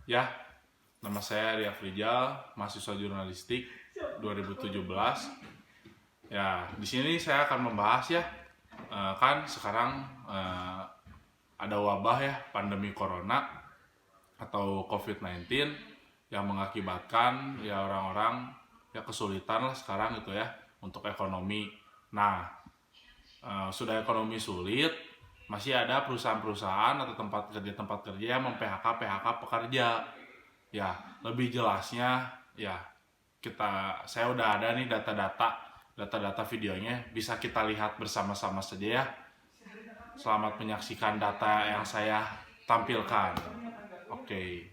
Ya, nama saya Ria Frijal, mahasiswa jurnalistik 2017. Ya, di sini saya akan membahas ya, kan sekarang ada wabah ya, pandemi corona atau COVID-19 yang mengakibatkan ya orang-orang ya kesulitan lah sekarang gitu ya untuk ekonomi. Nah, sudah ekonomi sulit, masih ada perusahaan-perusahaan atau tempat kerja yang mem-PHK pekerja. Ya, lebih jelasnya ya saya udah ada nih data videonya, bisa kita lihat bersama-sama saja ya. Selamat menyaksikan data yang saya tampilkan. Oke.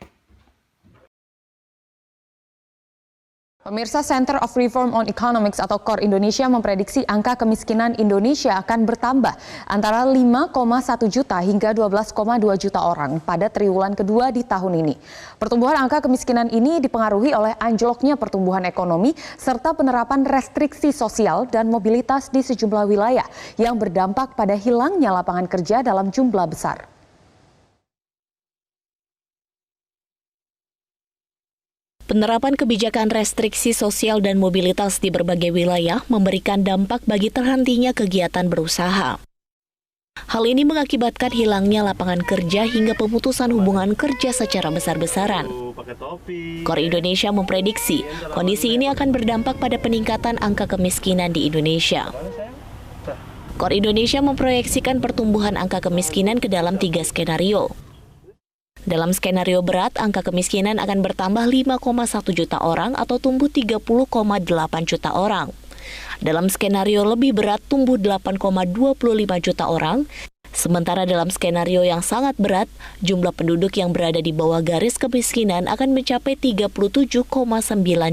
Pemirsa, Center of Reform on Economics atau KOR Indonesia memprediksi angka kemiskinan Indonesia akan bertambah antara 5,1 juta hingga 12,2 juta orang pada triwulan kedua di tahun ini. Pertumbuhan angka kemiskinan ini dipengaruhi oleh anjloknya pertumbuhan ekonomi serta penerapan restriksi sosial dan mobilitas di sejumlah wilayah yang berdampak pada hilangnya lapangan kerja dalam jumlah besar. Penerapan kebijakan restriksi sosial dan mobilitas di berbagai wilayah memberikan dampak bagi terhentinya kegiatan berusaha. Hal ini mengakibatkan hilangnya lapangan kerja hingga pemutusan hubungan kerja secara besar-besaran. KOR Indonesia memprediksi kondisi ini akan berdampak pada peningkatan angka kemiskinan di Indonesia. KOR Indonesia memproyeksikan pertumbuhan angka kemiskinan ke dalam 3 skenario. Dalam skenario berat, angka kemiskinan akan bertambah 5,1 juta orang atau tumbuh 30,8 juta orang. Dalam skenario lebih berat, tumbuh 8,25 juta orang. Sementara dalam skenario yang sangat berat, jumlah penduduk yang berada di bawah garis kemiskinan akan mencapai 37,9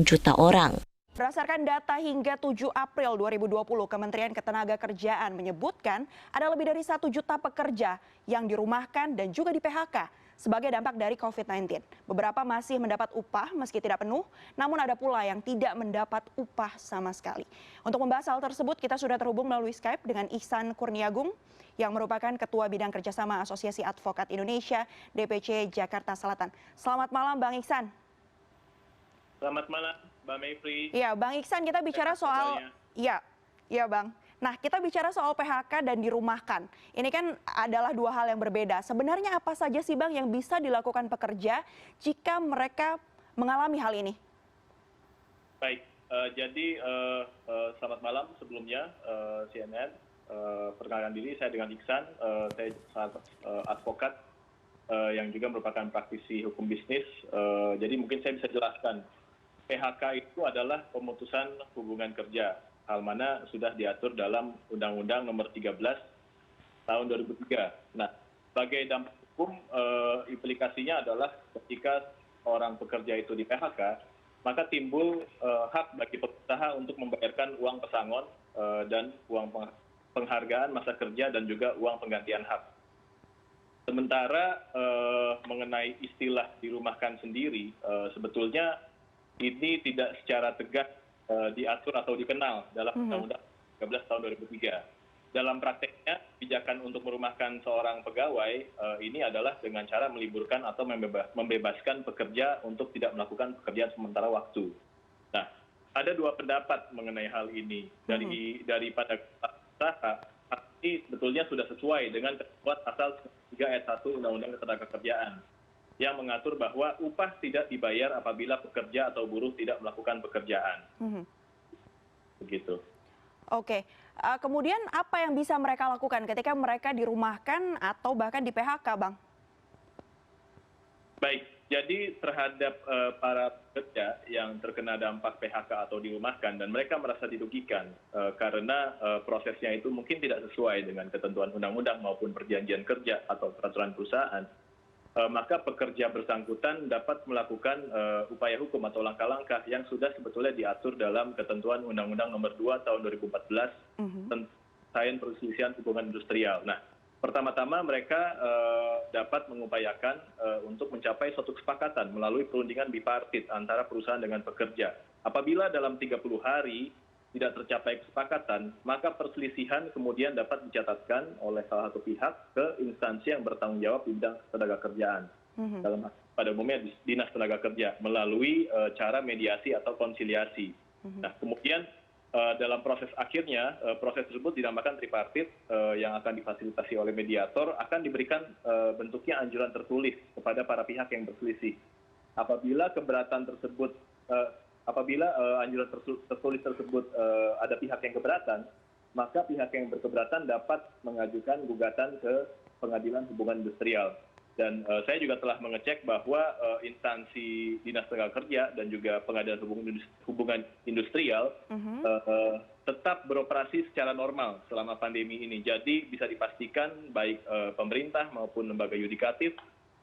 juta orang. Berdasarkan data hingga 7 April 2020, Kementerian Ketenagakerjaan menyebutkan ada lebih dari 1 juta pekerja yang dirumahkan dan juga di PHK sebagai dampak dari COVID-19. Beberapa masih mendapat upah meski tidak penuh, namun ada pula yang tidak mendapat upah sama sekali. Untuk membahas hal tersebut, kita sudah terhubung melalui Skype dengan Ihsan Kurniagung yang merupakan Ketua Bidang Kerjasama Asosiasi Advokat Indonesia DPC Jakarta Selatan. Selamat malam Bang Ihsan. Selamat malam, Mbak Mayfri. Ya, Bang Ihsan, kita bicara soal Bang. Nah, kita bicara soal PHK dan dirumahkan. Ini kan adalah dua hal yang berbeda. Sebenarnya apa saja sih Bang yang bisa dilakukan pekerja jika mereka mengalami hal ini? Baik, jadi selamat malam sebelumnya CNN. Perkenalkan diri, saya dengan Ihsan, saya advokat yang juga merupakan praktisi hukum bisnis. Jadi mungkin saya bisa jelaskan. PHK itu adalah pemutusan hubungan kerja, hal mana sudah diatur dalam Undang-Undang Nomor 13 Tahun 2003. Nah, sebagai dampak hukum, implikasinya adalah ketika orang pekerja itu di PHK, maka timbul hak bagi pengusaha untuk membayarkan uang pesangon dan uang penghargaan masa kerja dan juga uang penggantian hak. Sementara mengenai istilah dirumahkan sendiri, sebetulnya ini tidak secara tegas diatur atau dikenal dalam Undang-Undang 13 tahun 2003. Dalam prakteknya, kebijakan untuk merumahkan seorang pegawai ini adalah dengan cara meliburkan atau membebaskan pekerja untuk tidak melakukan pekerjaan sementara waktu. Nah, ada dua pendapat mengenai hal ini. Daripada usaha, ini sebetulnya sudah sesuai dengan ketentuan pasal 3 ayat 1 Undang-Undang Ketenagakerjaan yang mengatur bahwa upah tidak dibayar apabila pekerja atau buruh tidak melakukan pekerjaan. Begitu. Oke, kemudian apa yang bisa mereka lakukan ketika mereka dirumahkan atau bahkan di PHK, Bang? Baik, jadi terhadap para pekerja yang terkena dampak PHK atau dirumahkan dan mereka merasa dirugikan karena prosesnya itu mungkin tidak sesuai dengan ketentuan undang-undang maupun perjanjian kerja atau peraturan perusahaan, maka pekerja bersangkutan dapat melakukan upaya hukum atau langkah-langkah yang sudah sebetulnya diatur dalam ketentuan Undang-Undang Nomor 2 Tahun 2014 tentang perselisihan hubungan industrial. Nah, pertama-tama mereka dapat mengupayakan untuk mencapai suatu kesepakatan melalui perundingan bipartit antara perusahaan dengan pekerja. Apabila dalam 30 hari tidak tercapai kesepakatan, maka perselisihan kemudian dapat dicatatkan oleh salah satu pihak ke instansi yang bertanggung jawab di bidang ketenagakerjaan. pada umumnya Dinas Tenaga Kerja melalui cara mediasi atau konsiliasi. Nah, kemudian dalam proses akhirnya, proses tersebut dinamakan tripartit yang akan difasilitasi oleh mediator, akan diberikan bentuknya anjuran tertulis kepada para pihak yang berselisih. Apabila keberatan tersebut, anjuran tertulis tersebut ada pihak yang keberatan, maka pihak yang berkeberatan dapat mengajukan gugatan ke Pengadilan Hubungan Industrial. Dan saya juga telah mengecek bahwa instansi Dinas Tenaga Kerja dan juga Pengadilan Hubungan Industrial tetap beroperasi secara normal selama pandemi ini. Jadi bisa dipastikan baik pemerintah maupun lembaga yudikatif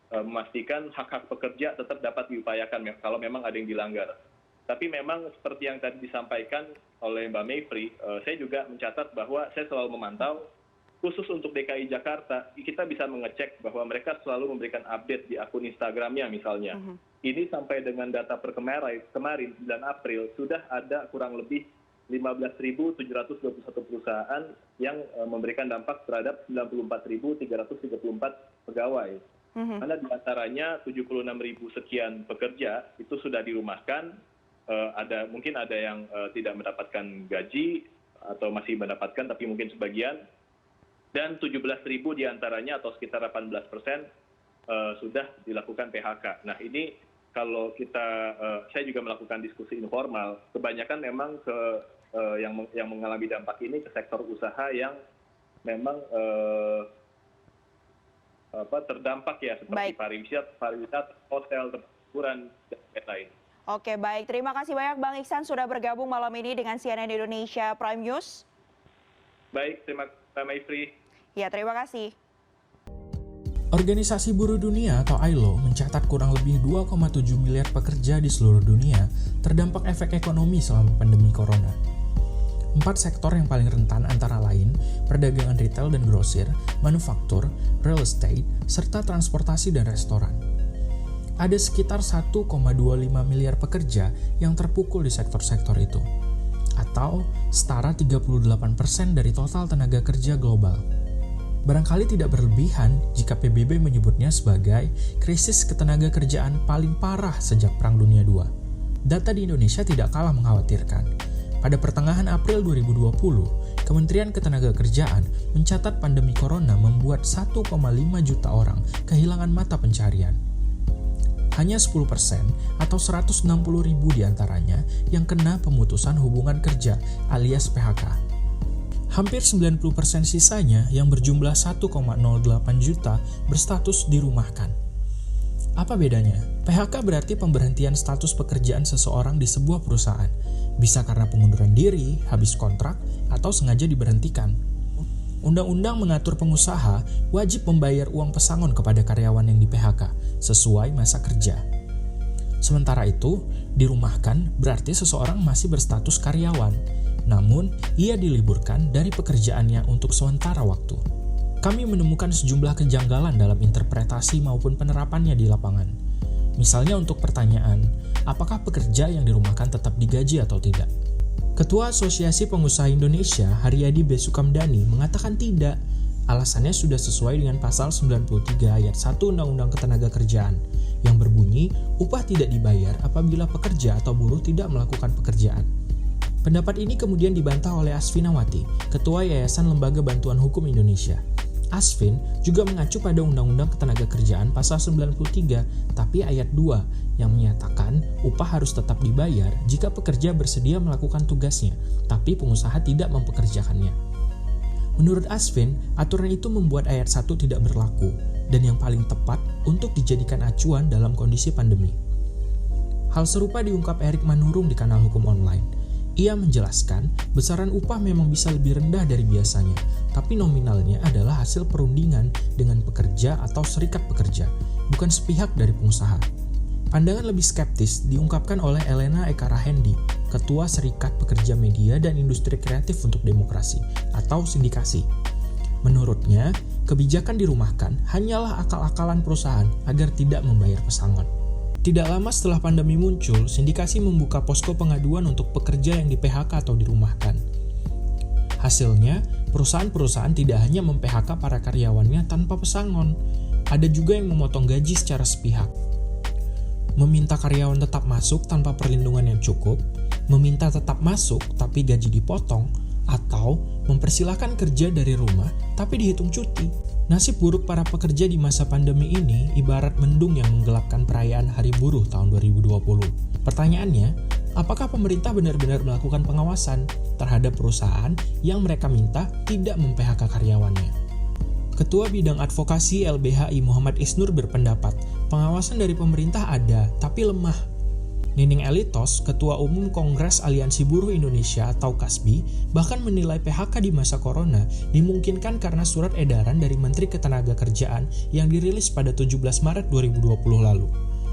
memastikan hak-hak pekerja tetap dapat diupayakan kalau memang ada yang dilanggar. Tapi memang seperti yang tadi disampaikan oleh Mbak Mayfrey, saya juga mencatat bahwa saya selalu memantau. Khusus untuk DKI Jakarta, kita bisa mengecek bahwa mereka selalu memberikan update di akun Instagramnya misalnya. Ini sampai dengan data per kemarin 9 April, sudah ada kurang lebih 15.721 perusahaan yang memberikan dampak terhadap 94.334 pegawai. Karena di antaranya 76.000 sekian pekerja itu sudah dirumahkan, mungkin ada yang tidak mendapatkan gaji atau masih mendapatkan tapi mungkin sebagian, dan 17.000 diantaranya atau sekitar 18% sudah dilakukan PHK. Nah ini kalau saya juga melakukan diskusi informal, kebanyakan memang yang mengalami dampak ini ke sektor usaha yang memang terdampak ya, seperti pariwisata, hotel, hiburan, dan lain-lain. Oke, baik. Terima kasih banyak Bang Iksan sudah bergabung malam ini dengan CNN Indonesia Prime News. Baik, terima kasih Mbak Mayfrey. Ya, terima kasih. Organisasi Buruh Dunia atau ILO mencatat kurang lebih 2,7 miliar pekerja di seluruh dunia terdampak efek ekonomi selama pandemi corona. 4 sektor yang paling rentan antara lain perdagangan retail dan grosir, manufaktur, real estate, serta transportasi dan restoran. Ada sekitar 1,25 miliar pekerja yang terpukul di sektor-sektor itu, atau setara 38% dari total tenaga kerja global. Barangkali tidak berlebihan jika PBB menyebutnya sebagai krisis ketenaga kerjaan paling parah sejak Perang Dunia II. Data di Indonesia tidak kalah mengkhawatirkan. Pada pertengahan April 2020, Kementerian Ketenagakerjaan mencatat pandemi corona membuat 1,5 juta orang kehilangan mata pencarian. Hanya 10% atau 160.000 diantaranya yang kena pemutusan hubungan kerja alias PHK. Hampir 90% sisanya yang berjumlah 1,08 juta berstatus dirumahkan. Apa bedanya? PHK berarti pemberhentian status pekerjaan seseorang di sebuah perusahaan. Bisa karena pengunduran diri, habis kontrak, atau sengaja diberhentikan. Undang-undang mengatur pengusaha wajib membayar uang pesangon kepada karyawan yang di-PHK sesuai masa kerja. Sementara itu, dirumahkan berarti seseorang masih berstatus karyawan, namun ia diliburkan dari pekerjaannya untuk sementara waktu. Kami menemukan sejumlah kejanggalan dalam interpretasi maupun penerapannya di lapangan. Misalnya untuk pertanyaan, apakah pekerja yang dirumahkan tetap digaji atau tidak? Ketua Asosiasi Pengusaha Indonesia, Haryadi B. Sukamdhani, mengatakan tidak. Alasannya sudah sesuai dengan pasal 93 ayat 1 Undang-Undang Ketenagakerjaan yang berbunyi upah tidak dibayar apabila pekerja atau buruh tidak melakukan pekerjaan. Pendapat ini kemudian dibantah oleh Asfinawati, Ketua Yayasan Lembaga Bantuan Hukum Indonesia. Asvin juga mengacu pada Undang-Undang Ketenagakerjaan pasal 93, tapi ayat 2 yang menyatakan upah harus tetap dibayar jika pekerja bersedia melakukan tugasnya, tapi pengusaha tidak mempekerjakannya. Menurut Asvin, aturan itu membuat ayat 1 tidak berlaku, dan yang paling tepat untuk dijadikan acuan dalam kondisi pandemi. Hal serupa diungkap Erik Manurung di kanal Hukum Online. Ia menjelaskan, besaran upah memang bisa lebih rendah dari biasanya, tapi nominalnya adalah hasil perundingan dengan pekerja atau serikat pekerja, bukan sepihak dari pengusaha. Pandangan lebih skeptis diungkapkan oleh Elena Eka Rahendi, Ketua Serikat Pekerja Media dan Industri Kreatif untuk Demokrasi, atau Sindikasi. Menurutnya, kebijakan dirumahkan hanyalah akal-akalan perusahaan agar tidak membayar pesangon. Tidak lama setelah pandemi muncul, Sindikasi membuka posko pengaduan untuk pekerja yang di-PHK atau dirumahkan. Hasilnya, perusahaan-perusahaan tidak hanya mem-PHK para karyawannya tanpa pesangon, ada juga yang memotong gaji secara sepihak. Meminta karyawan tetap masuk tanpa perlindungan yang cukup, meminta tetap masuk tapi gaji dipotong, atau mempersilahkan kerja dari rumah tapi dihitung cuti. Nasib buruk para pekerja di masa pandemi ini ibarat mendung yang menggelapkan perayaan Hari Buruh tahun 2020. Pertanyaannya, apakah pemerintah benar-benar melakukan pengawasan terhadap perusahaan yang mereka minta tidak mem-PHK karyawannya? Ketua Bidang Advokasi LBHI Muhammad Isnur berpendapat, pengawasan dari pemerintah ada, tapi lemah. Nining Elitos, Ketua Umum Kongres Aliansi Buruh Indonesia atau KASBI, bahkan menilai PHK di masa corona dimungkinkan karena surat edaran dari Menteri Ketenagakerjaan yang dirilis pada 17 Maret 2020 lalu.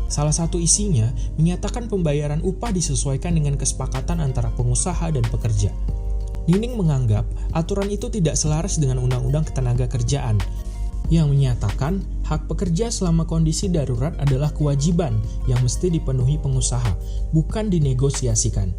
Salah satu isinya menyatakan pembayaran upah disesuaikan dengan kesepakatan antara pengusaha dan pekerja. Nining menganggap aturan itu tidak selaras dengan Undang-Undang Ketenagakerjaan yang menyatakan hak pekerja selama kondisi darurat adalah kewajiban yang mesti dipenuhi pengusaha, bukan dinegosiasikan.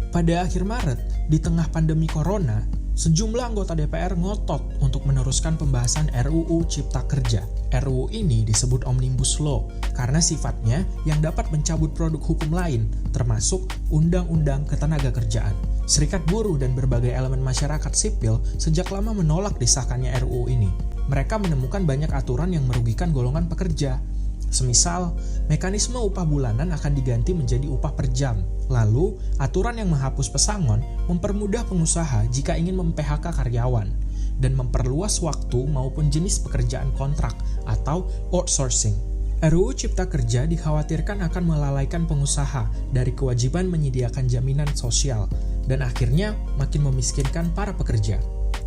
Pada akhir Maret, di tengah pandemi corona, sejumlah anggota DPR ngotot untuk meneruskan pembahasan RUU Cipta Kerja. RUU ini disebut Omnibus Law karena sifatnya yang dapat mencabut produk hukum lain, termasuk Undang-Undang Ketenagakerjaan. Serikat buruh dan berbagai elemen masyarakat sipil sejak lama menolak disahkannya RUU ini. Mereka menemukan banyak aturan yang merugikan golongan pekerja. Semisal, mekanisme upah bulanan akan diganti menjadi upah per jam. Lalu, aturan yang menghapus pesangon mempermudah pengusaha jika ingin mem-PHK karyawan dan memperluas waktu maupun jenis pekerjaan kontrak atau outsourcing. RUU Cipta Kerja dikhawatirkan akan melalaikan pengusaha dari kewajiban menyediakan jaminan sosial dan akhirnya makin memiskinkan para pekerja.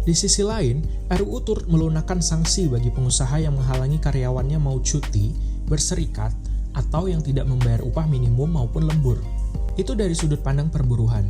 Di sisi lain, RUU turut melunakkan sanksi bagi pengusaha yang menghalangi karyawannya mau cuti, berserikat, atau yang tidak membayar upah minimum maupun lembur. Itu dari sudut pandang perburuhan.